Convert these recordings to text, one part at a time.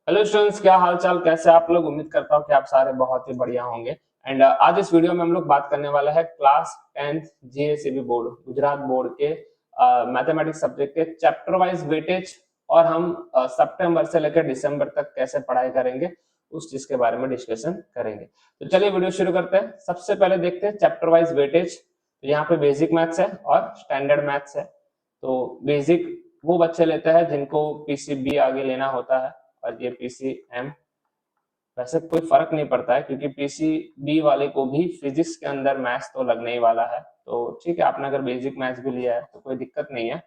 Hello students, क्या हाल चाल, कैसे आप लोग। उम्मीद करता हूँ कि आप सारे बहुत ही बढ़िया होंगे। एंड आज इस वीडियो में हम लोग बात करने वाला है class 10th GACB board Gujarat board के मैथमेटिक्स सब्जेक्ट के चैप्टर वाइज वेटेज, और हम सितंबर से लेकर दिसंबर तक कैसे पढ़ाई करेंगे उस चीज के बारे में डिस्कशन करेंगे। तो चलिए वीडियो शुरू करते हैं। सबसे पहले देखते हैं चैप्टर वाइज वेटेज। तो यहाँ पे बेसिक मैथ्स है और स्टैंडर्ड मैथ्स है। तो बेसिक वो बच्चे लेते हैं जिनको पीसीबी आगे लेना होता है, और ये पीसीएम। वैसे कोई फर्क नहीं पड़ता है क्योंकि पीसीबी वाले को भी फिजिक्स के अंदर मैथ्स तो लगने ही वाला है। तो ठीक है, आपने अगर बेसिक मैथ्स भी लिया है तो कोई दिक्कत नहीं है,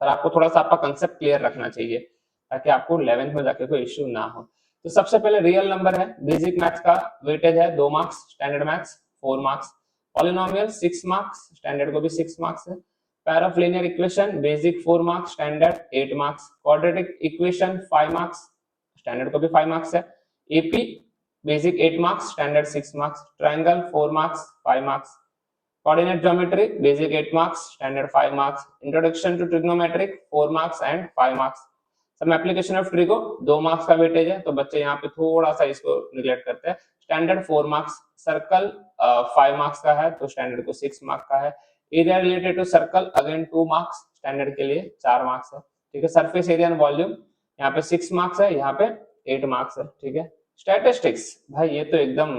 पर आपको थोड़ा सा आपका कंसेप्ट क्लियर रखना चाहिए ताकि आपको 11th में जाके कोई इश्यू ना हो। तो सबसे पहले रियल नंबर है। बेसिक मैथ्स का वेटेज है 2 marks, standard maths 4 marks, polynomial 6 marks, standard को भी 6 मार्क्स है। Pair of linear equation basic 4 marks, standard 8 marks, quadratic equation 5 marks, standard को भी 5 मार्क्स है। AP basic 8 marks, standard 6 marks, triangle 4 marks 5 marks, coordinate geometry basic 8 marks, standard 5 marks, introduction to trigonometric 4 marks and 5 marks, some application of trigo 2 marks का weightage है। तो बच्चे यहाँ पे थोड़ा सा इसको निगलेक्ट करते हैं। स्टैंडर्ड 4 मार्क्स, सर्कल 5 मार्क्स का है तो स्टैंडर्ड को 6 मार्क्स का है। Area related to circle again 2 marks, standard के लिए 4 मार्क्स है। ठीक है, सरफेस एरिया एंड वॉल्यूम यहाँ पे 6 मार्क्स है, यहाँ पे 8 मार्क्स है। ठीक है, स्टैटिस्टिक्स भाई ये तो एकदम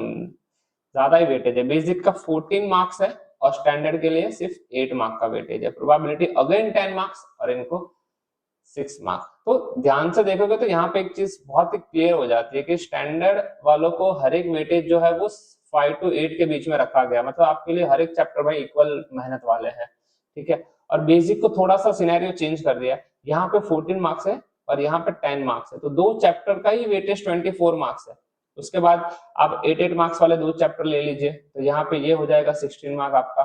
ज्यादा ही वेटेज है। बेसिक का 14 मार्क्स है और स्टैंडर्ड के लिए सिर्फ 8 मार्क का वेटेज है। प्रोबेबिलिटी अगेन 10 मार्क्स और इनको 6 मार्क्स। तो ध्यान से देखोगे तो यहाँ पे एक चीज बहुत ही क्लियर हो जाती है कि स्टैंडर्ड वालों को हर एक वेटेज जो है वो 5 to 8 के बीच में रखा गया। मतलब आपके लिए हर एक चैप्टर भाई इक्वल मेहनत वाले हैं। ठीक है, और बेसिक को थोड़ा सा सिनेरियो चेंज कर दिया। यहाँ पे 14 मार्क्स है और यहाँ पे 10 मार्क्स है, तो दो चैप्टर का ही वेटेज 24 मार्क्स है। उसके बाद आप 8 मार्क्स वाले दो चैप्टर ले लीजिए, तो यहाँ पे ये हो जाएगा 16 मार्क आपका,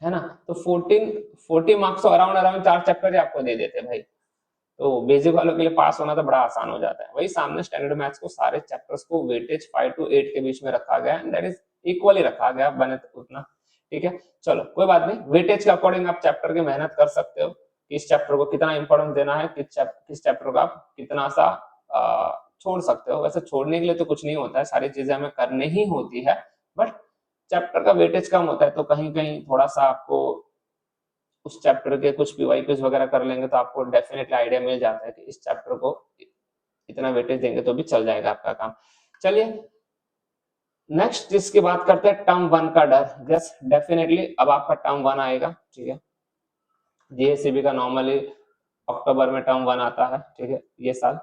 है ना। तो 40 मार्क्स तो अराउंड अराउंड 4 चैप्टर ही आपको दे देते हैं भाई। तो बेसिक वालों के लिए पास होना तो बड़ा आसान हो जाता है। वही सामने स्टैंडर्ड मैथ्स को सारे चैप्टर्स को वेटेज 5 to 8 के बीच में रखा गया है, दैट इज इक्वली रखा गया, बने तो उतना। ठीक है, चलो कोई बात नहीं। वेटेज के अकॉर्डिंग आप चैप्टर की मेहनत कर सकते हो, किस चैप्टर को कितना इंपॉर्टेंस देना है, किस चैप्टर को आप कितना सा छोड़ सकते हो। वैसे छोड़ने के लिए तो कुछ नहीं होता है, सारी चीजें हमें करनी ही होती है, बट चैप्टर का वेटेज कम होता है तो कहीं कहीं थोड़ा सा आपको उस चैप्टर के कुछ पीवाई क्यूज वगैरह कर लेंगे तो आपको डेफिनेटली आइडिया मिल जाता है कि इस चैप्टर को इतना वेटेज देंगे तो भी चल जाएगा आपका काम। चलिए नेक्स्ट जिसकी बात करते हैं, टर्म 1 का डर। यस डेफिनेटली अब आपका टर्म 1 आएगा। ठीक है, जीएससीबी का नॉर्मली अक्टूबर में टर्म 1 आता है। ठीक है, ये साल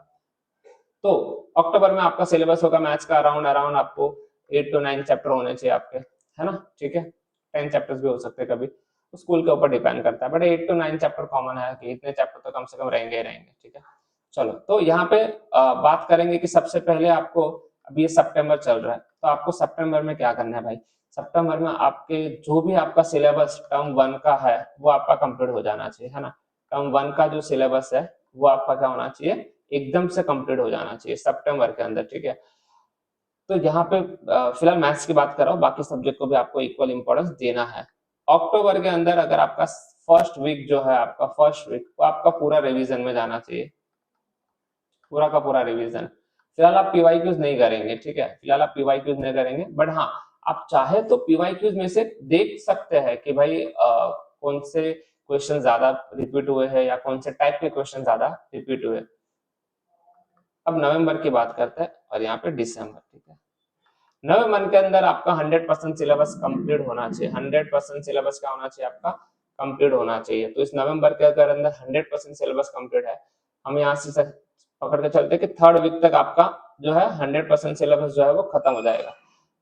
तो अक्टूबर में आपका सिलेबस होगा मैथ्स का अराउंड अराउंड आपको 8 to 9 चैप्टर होने चाहिए आपके, है ना। ठीक है, 10 चैप्टर्स भी हो सकते हैं कभी, स्कूल के ऊपर डिपेंड करता है, बट 8 to 9 चैप्टर कॉमन है कि इतने चैप्टर तो कम से कम रहेंगे ही रहेंगे। ठीक है, चलो तो यहाँ पे बात करेंगे कि सबसे पहले आपको, अभी ये सितंबर चल रहा है तो आपको सितंबर में क्या करना है भाई। सितंबर में आपके जो भी आपका सिलेबस टर्म 1 का है वो आपका कंप्लीट हो जाना चाहिए, है ना। टर्म 1 का जो सिलेबस है वो आपका क्या होना चाहिए, एकदम से कंप्लीट हो जाना चाहिए सितंबर के अंदर। ठीक है, तो यहाँ पे फिलहाल मैथ्स की बात कर रहा हूँ, बाकी सब्जेक्ट को भी आपको इक्वल इंपॉर्टेंस देना है। अक्टूबर के अंदर अगर आपका फर्स्ट वीक जो है, आपका फर्स्ट वीक वो आपका पूरा रिवीजन में जाना चाहिए, पूरा का पूरा रिवीजन। फिलहाल आप पीवाई क्यूज नहीं करेंगे। ठीक है, फिलहाल आप पीवाई क्यूज नहीं करेंगे, बट हाँ आप चाहे तो पीवाई क्यूज में से देख सकते हैं कि भाई कौन से क्वेश्चन ज्यादा रिपीट हुए हैं या कौन से टाइप के क्वेश्चन ज्यादा रिपीट हुए। अब नवंबर की बात करते हैं और यहाँ पे दिसंबर। ठीक है, नवंबर के अंदर आपका 100% सिलेबस कंप्लीट होना चाहिए। 100% सिलेबस क्या होना चाहिए आपका, कंप्लीट होना चाहिए। तो इस नवंबर के अगर अंदर 100% सिलेबस कंप्लीट है, हम यहाँ से पकड़ के चलते कि थर्ड वीक तक आपका जो है 100% सिलेबस जो है वो खत्म हो जाएगा।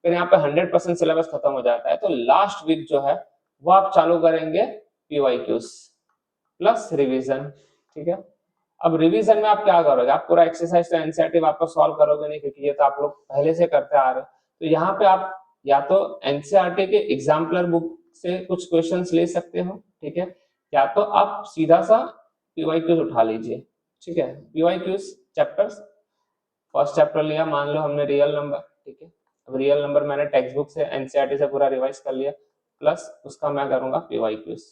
फिर यहाँ पे 100% सिलेबस खत्म हो जाता है तो लास्ट वीक जो है वो आप चालू करेंगे पीवाई क्यूज प्लस रिविजन। ठीक है, अब रिवीजन में आप क्या करोगे, आप पूरा एक्सरसाइज तो एनसीईआरटी वापस सॉल्व करोगे नहीं क्योंकि ये तो आप लोग पहले से करते आ रहे हो। तो यहाँ पे आप या तो एनसीईआरटी के एग्जाम्पलर बुक से कुछ क्वेश्चंस ले सकते हो। ठीक है, या तो आप सीधा सा पीवाई क्यूज उठा लीजिए। ठीक है, PY Qs chapters, first chapter लिया, मान लो हमने रियल नंबर। ठीक है, अब रियल नंबर मैंने टेक्स्ट बुक से एनसीईआरटी से पूरा रिवाइज कर लिया, प्लस उसका मैं करूंगा पीवाई क्यूज।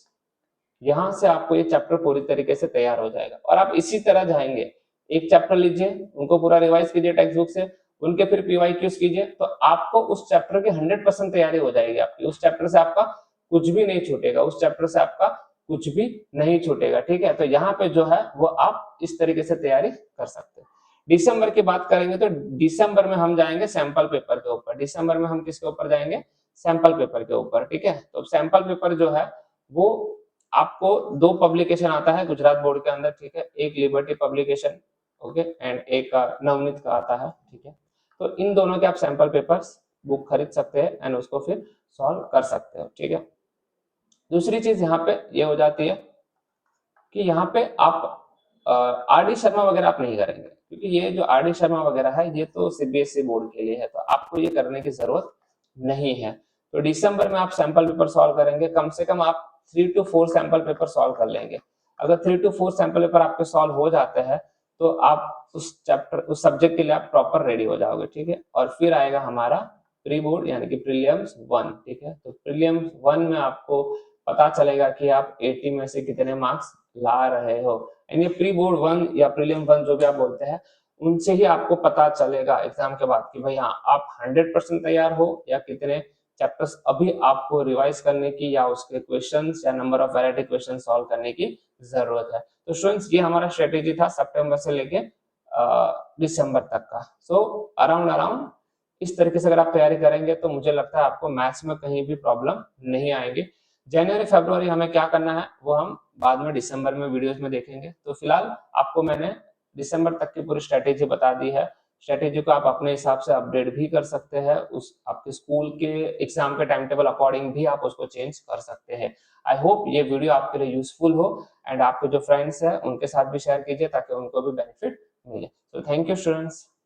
यहां से आपको ये चैप्टर पूरी तरीके से तैयार हो जाएगा और आप इसी तरह जाएंगे। एक चैप्टर लीजिए, उनको पूरा रिवाइज कीजिए टेक्स्ट बुक से, उनके फिर पीवाईक्यूज कीजिए, तो आपको उस चैप्टर की 100% तैयारी हो जाएगी आपकी। उस चैप्टर से आपका कुछ भी नहीं छूटेगा, उस चैप्टर से आपका कुछ भी नहीं छूटेगा, ठीक है। तो यहाँ पे जो है वो आप इस तरीके से तैयारी कर सकते हैं। दिसंबर की बात करेंगे तो दिसंबर में हम जाएंगे सैंपल पेपर के ऊपर। दिसंबर में हम किसके ऊपर जाएंगे? सैंपल पेपर के ऊपर, ठीक है। तो सैंपल पेपर जो है वो आपको 2 पब्लिकेशन आता है गुजरात बोर्ड के अंदर, ठीक है। एक लिबर्टी पब्लिकेशन, ओके, एंड एक नवनीत का आता है, ठीक है। तो इन दोनों के आप सैंपल पेपर्स बुक खरीद सकते हैं एंड उसको फिर सॉल्व कर सकते हो, ठीक है। दूसरी चीज यहाँ पे ये हो जाती है कि यहाँ पे आप आर डी शर्मा वगैरह आप नहीं करेंगे, क्योंकि ये जो आर डी शर्मा वगैरह है ये तो सीबीएसई बोर्ड के लिए है, तो आपको ये करने की जरूरत नहीं है। तो दिसंबर में आप सैंपल पेपर सॉल्व करेंगे, कम से कम आप 3 to 4 सैंपल पेपर सॉल्व कर लेंगे। अगर 3 to 4 सैंपल पेपर आपके सॉल्व हो जाते हैं तो आप उस चैप्टर उस सब्जेक्ट के लिए आप प्रॉपर रेडी हो जाओगे, ठीक है। और फिर आएगा हमारा प्री बोर्ड यानी कि प्रीलिम्स 1, ठीक है। तो प्रीलिम्स 1 में आपको पता चलेगा कि आप 80 में से कितने मार्क्स ला रहे हो। यानी प्री बोर्ड 1 या प्रीलिम 1 जो भी आप बोलते हैं, उनसे ही आपको पता चलेगा एग्जाम के बाद कि भाई हाँ आप 100% तैयार हो या कितने चैप्टर्स अभी आपको रिवाइज करने की या उसके क्वेश्चंस या number of variety question solve करने की जरूरत है। तो स्टूडेंट्स ये हमारा स्ट्रेटेजी था सितंबर से लेके दिसंबर तक का। सो अराउंड इस तरीके से अगर आप तैयारी करेंगे तो मुझे लगता है आपको मैथ्स में कहीं भी प्रॉब्लम नहीं आएगी। जनवरी फरवरी हमें क्या करना है वो हम बाद में दिसंबर में वीडियोस में देखेंगे। तो फिलहाल आपको मैंने दिसंबर तक की पूरी स्ट्रेटेजी बता दी है। स्ट्रेटेजी को आप अपने हिसाब से अपडेट भी कर सकते हैं, उस आपके स्कूल के एग्जाम के टाइम टेबल अकॉर्डिंग भी आप उसको चेंज कर सकते हैं। आई होप ये वीडियो आपके लिए यूजफुल हो एंड आपके जो फ्रेंड्स हैं उनके साथ भी शेयर कीजिए ताकि उनको भी बेनिफिट मिले। तो थैंक यू स्टूडेंट्स।